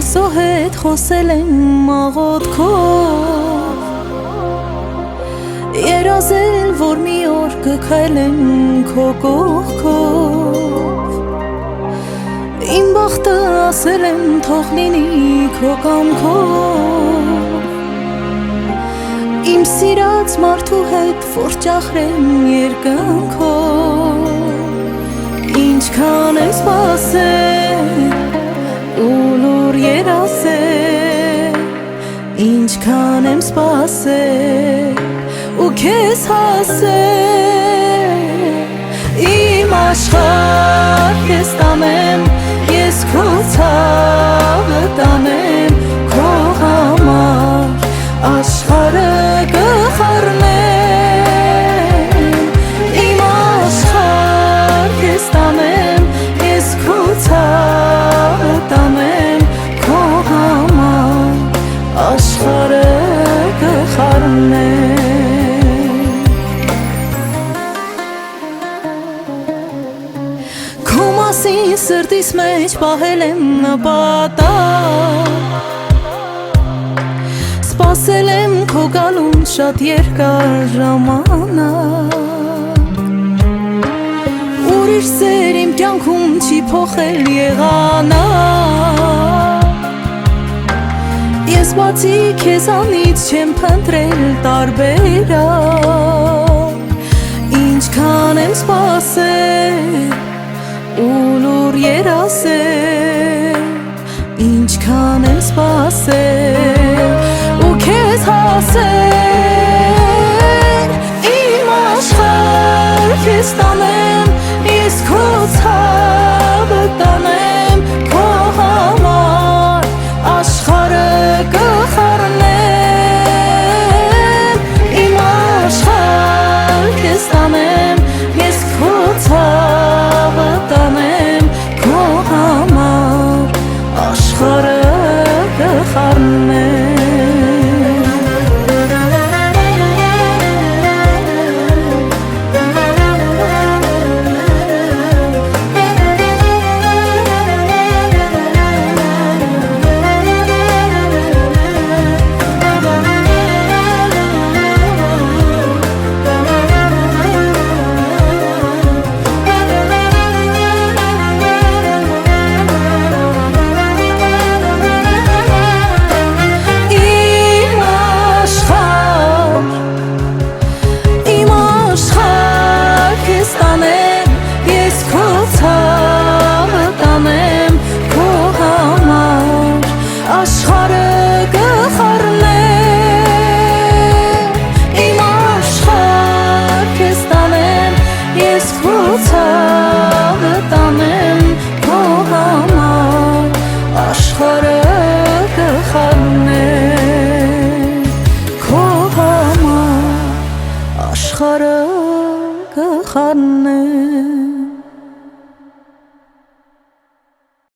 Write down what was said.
Սո հետ խոսել եմ աղոթքով, երազել, որ մի օր կքայլեմ քո կողքով, իմ բախտը ասել եմ թող լինի քո կամքով, իմ սիրած մարդու հետ որ ճախրեմ երկնքով, ինչքան եմ սպասել ու լուր երազել, ինչքան եմ սպասել ու քեզ հասել, իմ աշխարհ քեզ տանեմ, ես քո ցավը տանեմ, քո համար աշխարհը կխառնեմ, իմ աշխարհ քեզ տանեմ, ես քո ցավը տանեմ, քո համար աշխարհը կխառնեմ։ Քո մասին սրտիս մեջ պահել եմ նպատակ, սպասել եմ քո գալուն շատ երկար ժամանակ, ուրիշ սեր իմ կյանքում չի փոխել եղանակ, ես բացի քեզանից չեմ փնտրել տարբերակ, ինչքան եմ սպասել ու լուր երազել, ինչքան եմ սպասել ու քեզ հասել, իմ աշխարհ քեզ տանեմ, ես քո ցավը տանեմ, քո համար աշխարհը կխառնեմ, իմ աշխարհ քեզ տանեմ, ես քո ցավը տանեմ, քո համար աշխարհը կխառնեմ։ Աշխարհը կխառնեմ